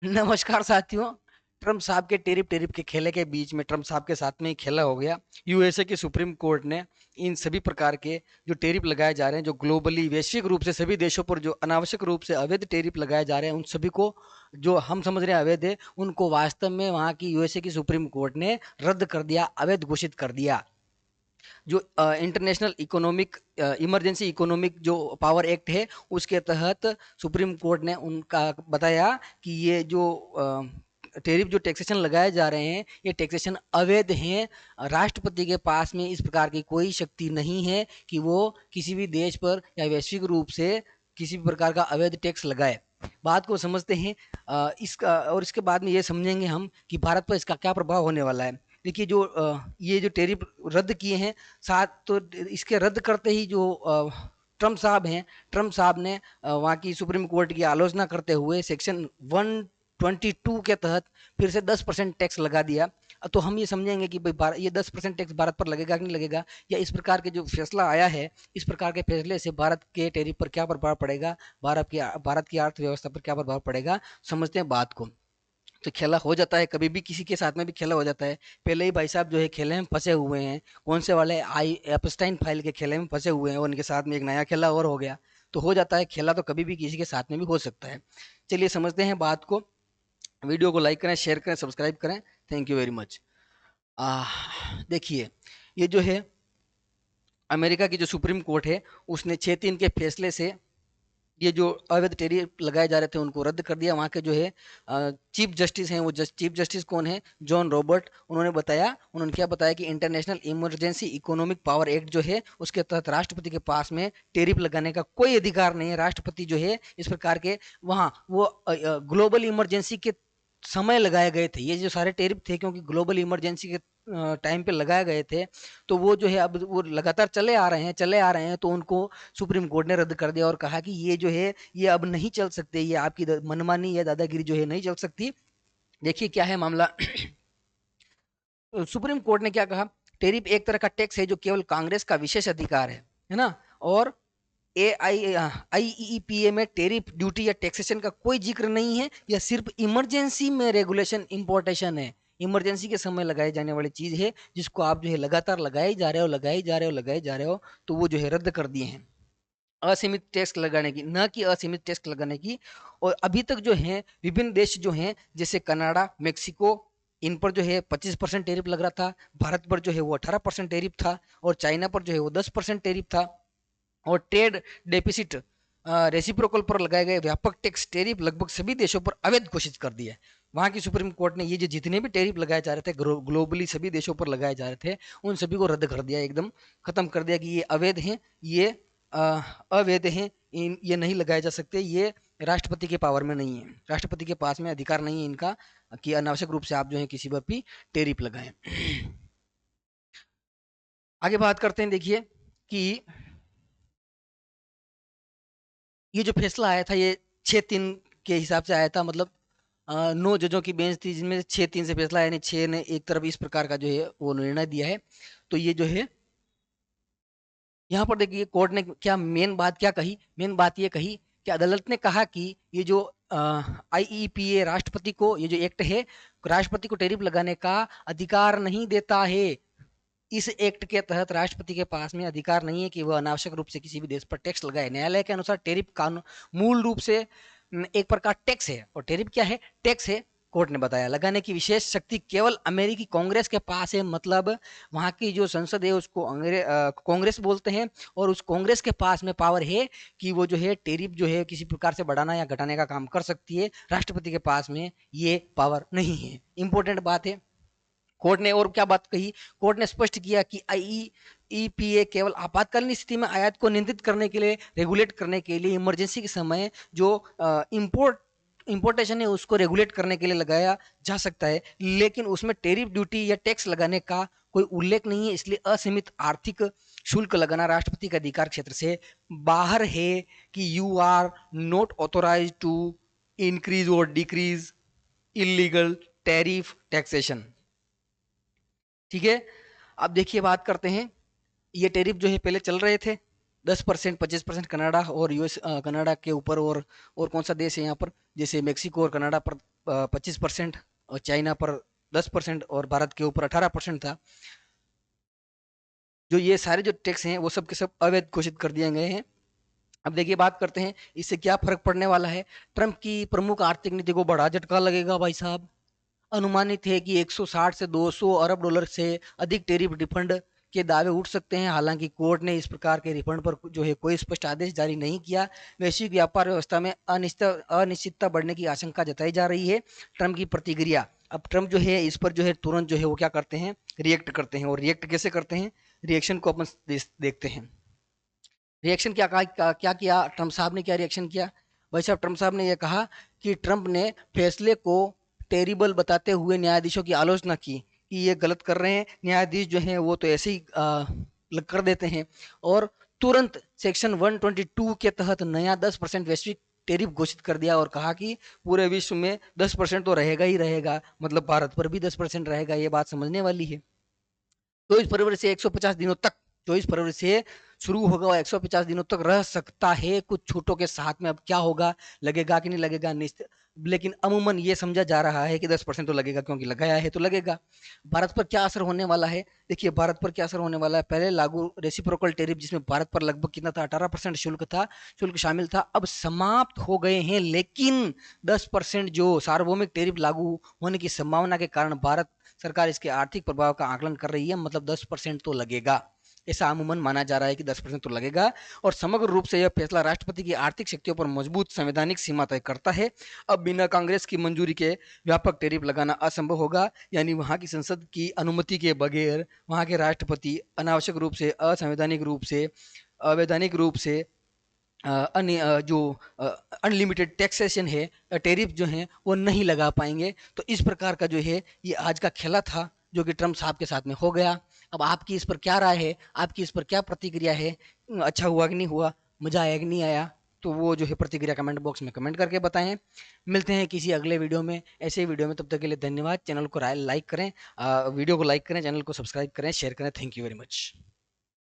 नमस्कार साथियों। ट्रम्प साहब के टेरिफ टेरिफ के खेले के बीच में ट्रम्प साहब के साथ में ही खेला हो गया। यूएसए की सुप्रीम कोर्ट ने इन सभी प्रकार के जो टेरिफ लगाए जा रहे हैं, जो ग्लोबली वैश्विक रूप से सभी देशों पर जो अनावश्यक रूप से अवैध टेरिफ लगाए जा रहे हैं, उन सभी को जो हम समझ रहे हैं अवैध है, उनको वास्तव में वहां की यूएसए की सुप्रीम कोर्ट ने रद्द कर दिया, अवैध घोषित कर दिया। जो इंटरनेशनल इकोनॉमिक इमरजेंसी इकोनॉमिक जो पावर एक्ट है, उसके तहत सुप्रीम कोर्ट ने उनका बताया कि ये जो टेरिफ जो टैक्सेशन लगाए जा रहे हैं, ये टैक्सेशन अवैध हैं। राष्ट्रपति के पास में इस प्रकार की कोई शक्ति नहीं है कि वो किसी भी देश पर या वैश्विक रूप से किसी भी प्रकार का अवैध टैक्स लगाए। बात को समझते हैं। इसका और इसके बाद में ये समझेंगे हम कि भारत पर इसका क्या प्रभाव होने वाला है। देखिए, जो ये जो टेरिफ रद्द किए हैं, साथ तो इसके रद्द करते ही जो ट्रम्प साहब हैं, ट्रम्प साहब ने वहाँ की सुप्रीम कोर्ट की आलोचना करते हुए सेक्शन 122 के तहत फिर से 10% टैक्स लगा दिया। तो हम ये समझेंगे कि भाई ये 10% टैक्स भारत पर लगेगा कि नहीं लगेगा, या इस प्रकार के जो फैसला आया है, इस प्रकार के फैसले से भारत के टेरिफ पर क्या प्रभाव पड़ेगा, भारत की अर्थव्यवस्था पर क्या प्रभाव पड़ेगा, समझते हैं बात को। तो खेला हो जाता है, कभी भी किसी के साथ में भी खेला हो जाता है। पहले ही भाई साहब जो है खेले में फंसे हुए हैं। कौन से वाले आई एपस्टाइन फाइल के खेले में फंसे हुए हैं, और उनके साथ में एक नया खेला और हो गया। तो हो जाता है, खेला तो कभी भी किसी के साथ में भी हो सकता है। चलिए समझते हैं बात को। वीडियो को लाइक करें, शेयर करें, सब्सक्राइब करें। Thank you very much. देखिए, ये जो है अमेरिका की जो सुप्रीम कोर्ट है, उसने 6-3 के फैसले से ये जो अवैध टेरिफ लगाए जा रहे थे उनको रद्द कर दिया। वहाँ के जो है चीफ जस्टिस हैं, वो चीफ जस्टिस कौन है, जॉन रॉबर्ट, उन्होंने क्या बताया कि international emergency economic power act जो है, उसके तहत राष्ट्रपति के पास में टेरिफ लगाने का कोई अधिकार नहीं है। राष्ट्रपति जो है इस प्रकार के वहाँ वो ग्लोबल इमरजेंसी के समय लगाए गए थे, ये जो सारे टेरिफ थे, क्योंकि ग्लोबल इमरजेंसी के टाइम पे लगाए गए थे। तो वो जो है अब वो लगातार चले आ रहे हैं, तो उनको सुप्रीम कोर्ट ने रद्द कर दिया और कहा कि ये जो है ये अब नहीं चल सकते, ये आपकी मनमानी या दादागिरी जो है नहीं चल सकती। देखिए क्या है मामला। सुप्रीम कोर्ट ने क्या कहा, टेरिफ एक तरह का टैक्स है जो केवल कांग्रेस का विशेष अधिकार है ना। और आईईपीए में टेरिफ ड्यूटी या टैक्सेशन का कोई जिक्र नहीं है, यह सिर्फ इमरजेंसी में रेगुलेशन इंपोर्टेशन है। इमरजेंसी के समय लगाई जाने वाली चीज है, जिसको आप जो है लगातार लगाए जा रहे हो, लगाए जा रहे हो, तो वो जो है रद्द कर दिए हैं। असीमित टैक्स लगाने की, न कि असीमित टैक्स लगाने की। और अभी तक जो है विभिन्न देश जो हैं, जैसे कनाडा, मेक्सिको, इन पर जो है 25% टेरिफ लग रहा था। भारत पर जो है वो 18% टेरिफ था, और चाइना पर जो है वो 10% टेरिफ था। और ट्रेड डेफिसिट रेसिप्रोकल पर लगाए गए व्यापक टैक्स टेरिफ लगभग सभी देशों पर अवैध घोषित कर दिया है। वहां की सुप्रीम कोर्ट ने ये जो जितने भी टेरिफ लगाए जा रहे थे, ग्लोबली सभी देशों पर लगाए जा रहे थे, उन सभी को रद्द कर दिया, एकदम खत्म कर दिया कि ये अवैध हैं, ये अ, अवैध हैं, ये नहीं लगाए जा सकते, ये राष्ट्रपति के पावर में नहीं है, राष्ट्रपति के पास में अधिकार नहीं है इनका कि अनावश्यक रूप से आप जो है किसी पर भी टेरिफ लगाएं। आगे बात करते हैं। देखिए कि ये जो फैसला आया था, ये 6-3 के हिसाब से आया था, मतलब 9 जजों की बेंच थी, जिनमें से 6-3 से फैसला, यानी 6 ने एक तरफ इस प्रकार का जो है वो निर्णय दिया है। तो ये जो है यहाँ पर देखिए कोर्ट ने क्या मेन बात क्या कही, मेन बात ये कही कि अदालत ने कहा कि ये जो आईईपीए राष्ट्रपति को, ये जो एक्ट है, राष्ट्रपति को टेरिफ लगाने का अधिकार नहीं देता है। इस एक्ट के तहत राष्ट्रपति के पास में अधिकार नहीं है कि वह अनावश्यक रूप से किसी भी देश पर टैक्स लगाए। न्यायालय के अनुसार टेरिफ कानून मूल रूप से एक प्रकार टैक्स है, और टेरिफ क्या है, टैक्स है। कोर्ट ने बताया लगाने की विशेष शक्ति केवल अमेरिकी कांग्रेस के पास है, मतलब वहां की जो संसद है उसको कांग्रेस बोलते हैं, और उस कांग्रेस के पास में पावर है कि वो जो है टेरिफ जो है किसी प्रकार से बढ़ाना या घटाने का काम कर सकती है। राष्ट्रपति के पास में ये पावर नहीं है। इंपॉर्टेंट बात है। कोर्ट ने और क्या बात कही, कोर्ट ने स्पष्ट किया कि आईईपीए केवल आपातकालीन स्थिति में आयात को नियंत्रित करने के लिए, रेगुलेट करने के लिए, इमरजेंसी के समय जो इंपोर्टेशन है उसको रेगुलेट करने के लिए लगाया जा सकता है, लेकिन उसमें टेरिफ ड्यूटी या टैक्स लगाने का कोई उल्लेख नहीं है। इसलिए असीमित आर्थिक शुल्क लगाना राष्ट्रपति के अधिकार क्षेत्र से बाहर है, कि you are not authorise to increase और डिक्रीज इलीगल टैरिफ टैक्सेशन। ठीक है। अब देखिए बात करते हैं, ये टेरिफ जो है पहले चल रहे थे, 10%, 25% कनाडा और यूएस, कनाडा के ऊपर, और कौन सा देश है यहाँ पर, जैसे मेक्सिको और कनाडा पर 25%, और चाइना पर 10%, और भारत के ऊपर 18% था। जो ये सारे जो टैक्स हैं वो सब के सब अवैध घोषित कर दिए गए हैं। अब देखिए बात करते हैं इससे क्या फर्क पड़ने वाला है। ट्रंप की प्रमुख आर्थिक नीति को बड़ा झटका लगेगा भाई साहब। अनुमानित है कि 160 से 200 अरब डॉलर से अधिक टैरिफ रिफंड के दावे उठ सकते हैं। हालांकि कोर्ट ने इस प्रकार के रिफंड पर जो है कोई स्पष्ट आदेश जारी नहीं किया। वैश्विक व्यापार व्यवस्था में अनिश्चितता बढ़ने की आशंका जताई जा रही है। ट्रंप की प्रतिक्रिया, अब ट्रंप जो है इस पर जो है तुरंत जो है वो क्या करते हैं, रिएक्ट करते हैं। और रिएक्ट कैसे करते हैं, रिएक्शन को अपन देखते हैं। रिएक्शन क्या किया ट्रंप साहब ने, क्या रिएक्शन किया भाई साहब। ट्रंप साहब ने यह कहा कि ट्रंप ने फैसले को टेरिबल बताते हुए न्यायाधीशों की आलोचना की कि ये गलत कर रहे हैं। न्यायाधीश जो हैं वो तो ऐसे ही कर देते हैं। और तुरंत सेक्शन 122 के तहत नया 10% वैश्विक टेरिफ घोषित कर दिया और कहा कि पूरे विश्व में 10% तो रहेगा ही रहेगा, मतलब भारत पर भी 10% रहेगा। ये बात समझने वाली है। 24 फरवरी से 150 दिनों तक, 24 फरवरी से शुरू होगा और 150 दिनों तक रह सकता है, कुछ छूटों के साथ में। अब क्या होगा, लगेगा कि नहीं लगेगा निश्चित, लेकिन अमूमन ये समझा जा रहा है कि 10% तो लगेगा, क्योंकि लगाया है तो लगेगा। भारत पर क्या असर होने वाला है, देखिए भारत पर क्या असर होने वाला है। पहले लागू रेसिप्रोकल टेरिफ जिसमें भारत पर लगभग कितना था, 18% शुल्क था, शुल्क शामिल था, अब समाप्त हो गए हैं। लेकिन 10% जो सार्वभौमिक टेरिफ लागू होने की संभावना के कारण भारत सरकार इसके आर्थिक प्रभाव का आकलन कर रही है। मतलब 10% तो लगेगा, ऐसा अमूमन माना जा रहा है कि 10% तो लगेगा। और समग्र रूप से यह फैसला राष्ट्रपति की आर्थिक शक्तियों पर मजबूत संवैधानिक सीमा तय करता है। अब बिना कांग्रेस की मंजूरी के व्यापक टैरिफ लगाना असंभव होगा, यानी वहां की संसद की अनुमति के बगैर वहां के राष्ट्रपति अनावश्यक रूप से, असंवैधानिक रूप से, अवैधानिक रूप से अन्य जो अनलिमिटेड टैक्सेशन है, टैरिफ जो है वो नहीं लगा पाएंगे। तो इस प्रकार का जो है ये आज का खेला था जो कि ट्रम्प साहब के साथ में हो गया। अब आपकी इस पर क्या राय है, आपकी इस पर क्या प्रतिक्रिया है, अच्छा हुआ कि नहीं हुआ, मजा आया कि नहीं आया, तो वो जो है प्रतिक्रिया कमेंट बॉक्स में कमेंट करके बताएं। मिलते हैं किसी अगले वीडियो में, ऐसे ही वीडियो में। तब तक के लिए धन्यवाद। चैनल को लाइक करें, वीडियो को लाइक करें, चैनल को सब्सक्राइब करें, शेयर करें। Thank you very much.